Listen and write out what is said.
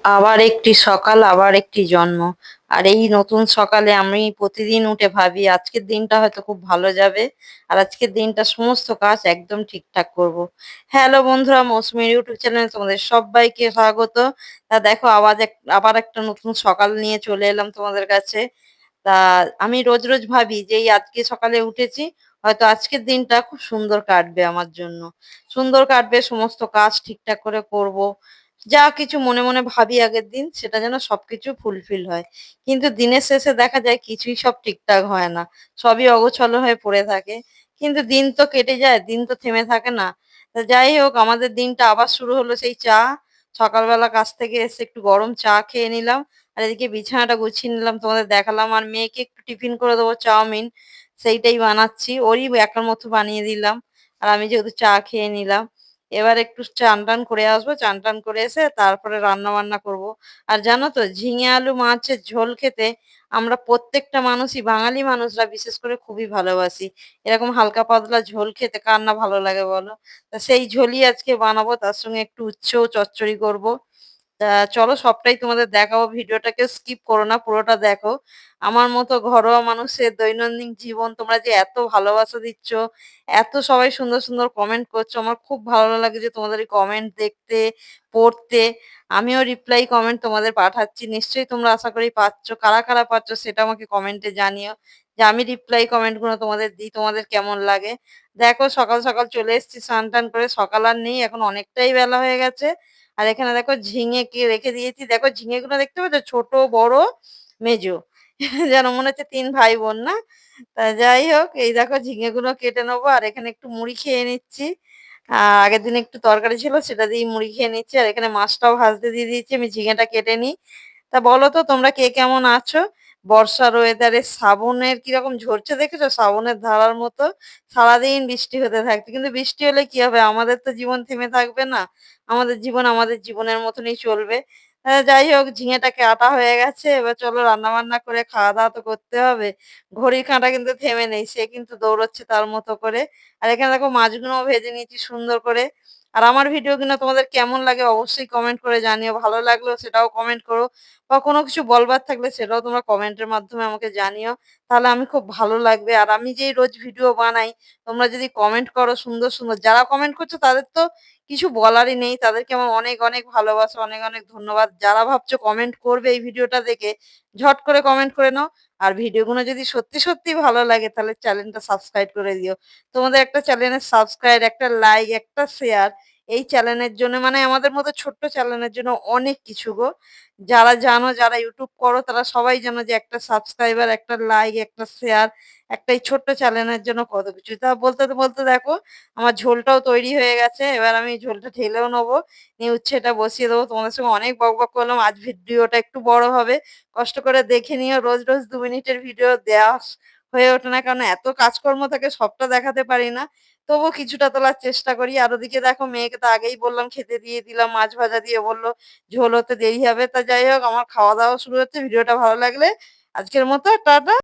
আবার একটি সকাল, আবার একটি জন্ম। আর এই নতুন সকালে আমি প্রতিদিন উঠে ভাবি আজকের দিনটা হয়তো খুব ভালো যাবে। আর আজকের দিনটা সমস্ত কাজ একদম ঠিকঠাক করব। হ্যালো বন্ধুরা, মৌসুমীর ইউটিউব চ্যানেলে তোমাদের সব্বাইকে স্বাগত। দেখো আবার একটা নতুন সকাল নিয়ে চলে এলাম তোমাদের কাছে। তা আমি রোজ রোজ ভাবি যে এই আজকে সকালে উঠেছি, হয়তো আজকের দিনটা খুব সুন্দর কাটবে আমার জন্য। সুন্দর কাটবে, সমস্ত কাজ ঠিকঠাক করে করব। যা কিছু মনে মনে ভাবি আগের দিন সেটা যেন সবকিছু ফুলফিল হয়। কিন্তু দিনের শেষে দেখা যায় কিছুই সব ঠিকঠাক হয় না। সবই অগোছালো হয়ে পড়ে থাকে। কিন্তু দিন তো কেটে যায়, দিন তো থেমে থাকে না। তা যাই হোক, আমাদের দিনটা আবার শুরু হলো সেই চা। সকালবেলা কাজ থেকে এসে একটু গরম চা খেয়ে নিলাম। আর এদিকে বিছানাটা গুছিয়ে নিলাম, তোমাদের দেখালাম। আর মেয়েকে একটু টিফিন করে দেবো চাউমিন, সেইটাই বানাচ্ছি। ওরই একার মতো বানিয়ে দিলাম। আর আমি যেহেতু চা খেয়ে নিলাম, এবার একটু চান-টান করে আসবো। চান-টান করে এসে তারপরে রান্না-বান্না করব। আর জানো তো, ঝিঙে আলু মাছের ঝোল খেতে আমরা প্রত্যেকটা মানুষই, বাঙালি মানুষরা বিশেষ করে খুবই ভালোবাসি। এরকম হালকা পাতলা ঝোল খেতে কার না ভালো লাগে বলো? তা সেই ঝোলই আজকে বানাবো। তার সঙ্গে একটু উচ্ছেও চচ্চড়ি করব। তা চলো সবটাই তোমাদের দেখাবো। ভিডিওটাকে স্কিপ করো না, পুরোটা দেখো। আমার মতো ঘরোয়া মানুষের দৈনন্দিন জীবন তোমরা যে এত ভালোবাসা দিচ্ছ, এত সবাই সুন্দর সুন্দর কমেন্ট করছো, আমার খুব ভালো লাগে যে তোমাদের এই কমেন্ট দেখতে, পড়তে। আমিও রিপ্লাই কমেন্ট তোমাদের পাঠাচ্ছি। নিশ্চয়ই তোমরা আশা করি পাচ্ছ। কারা কারা পাচ্ছ সেটা আমাকে কমেন্টে জানিও। যে আমি রিপ্লাই কমেন্টগুলো তোমাদের দিই, তোমাদের কেমন লাগে। দেখো সকাল সকাল চলে এসেছি স্নান-টান করে। সকাল আর নেই, এখন অনেকটাই বেলা হয়ে গেছে। আর এখানে দেখো ঝিঙে রেখে দিয়েছি। দেখো ঝিঙেগুলো দেখতে পাচ্ছ? ছোট, বড়, মেজো। যেন মনে হচ্ছে ৩ ভাই বোন না? তা যাই হোক, এই দেখো ঝিঙেগুলো কেটে নেবো। আর এখানে একটু মুড়ি খেয়ে নিচ্ছি। আগের দিন একটু তরকারি ছিল, সেটা দিয়েই মুড়ি খেয়ে নিচ্ছি। আর এখানে মাছটাও ভাজতে দিয়ে দিয়েছি, আমি ঝিঙেটা কেটে নিই। তা বলো তো তোমরা কে কেমন আছো? বর্ষার ওয়েদারে শ্রাবণের কিরকম ঝরছে দেখেছো? শ্রাবণের ধারার মতো সারাদিন বৃষ্টি হতে থাকছে। কিন্তু বৃষ্টি হলে কি হবে? আমাদের তো জীবন থেমে থাকবে না। আমাদের জীবন আমাদের জীবনের মতনই চলবে। যাই হোক, ঝিঙেটা কাটা হয়ে গেছে। এবার চলো রান্না-বান্না করে খাওয়া-দাওয়া তো করতে হবে। ঘড়ির কাঁটা কিন্তু থেমে নেই। সে কিন্তু দৌড়চ্ছে তার মতো করে। আর এখানে দেখো মাছগুলোও ভেজে নিয়েছি সুন্দর করে। আর আমার ভিডিওগুলো তোমাদের কেমন লাগে অবশ্যই কমেন্ট করে জানিও। ভালো লাগলেও সেটাও কমেন্ট করো। বা কোনো কিছু বলবার থাকলে সেটাও তোমরা কমেন্টের মাধ্যমে আমাকে জানিও। তাহলে আমি খুব ভালো লাগবে। আর আমি যেই রোজ ভিডিও বানাই, তোমরা যদি কমেন্ট করো সুন্দর সুন্দর, যারা কমেন্ট করছো তাদের তো কিছু বলারই নেই। তাদেরকে আমার অনেক ভালোবাসা, অনেক ধন্যবাদ। যারা ভাবছো কমেন্ট করবে এই ভিডিওটা দেখে, ঝট করে কমেন্ট করে নাও। আর ভিডিওগুলো যদি সত্যি ভালো লাগে তাহলে চ্যানেলটা সাবস্ক্রাইব করে দিও। তোমাদের একটা চ্যানেলের সাবস্ক্রাইব, একটা লাইক, একটা শেয়ার এই চ্যানেলের জন্য, মানে আমাদের মতো ছোট্ট চ্যানেলের জন্য অনেক কিছু গো। যারা জানো, যারা ইউটিউব করো তারা সবাই জানো যে একটা সাবস্ক্রাইবার, একটা লাইক, একটা শেয়ার, একটা এই ছোট্ট চ্যানেলের জন্য কত কিছু। তা বলতে দেখো আমার ঝোলটাও তৈরি হয়ে গেছে। এবার আমি ঝোলটা ঢেলেও নেবো। নিয়ে উচ্ছেটা বসিয়ে দেবো। তোমাদের সঙ্গে অনেক বকবক করলাম। আজ ভিডিওটা একটু বড় হবে। কষ্ট করে দেখে নিও। রোজ রোজ ২ মিনিটের ভিডিও দেওয়া হয়ে ওঠে না। কারণ এত কাজকর্ম থাকে, সবটা দেখাতে পারি না। তবুও কিছুটা তোলার চেষ্টা করি। আর ওদিকে দেখো মেয়েকে তো আগেই বললাম খেতে দিয়ে দিলাম। মাছ ভাজা দিয়ে বলল ঝোল হতে দেরি হবে। তা যাই হোক, আমার খাওয়া-দাওয়া শুরু হচ্ছে। ভিডিওটা ভালো লাগলে আজকের মতো টাটা।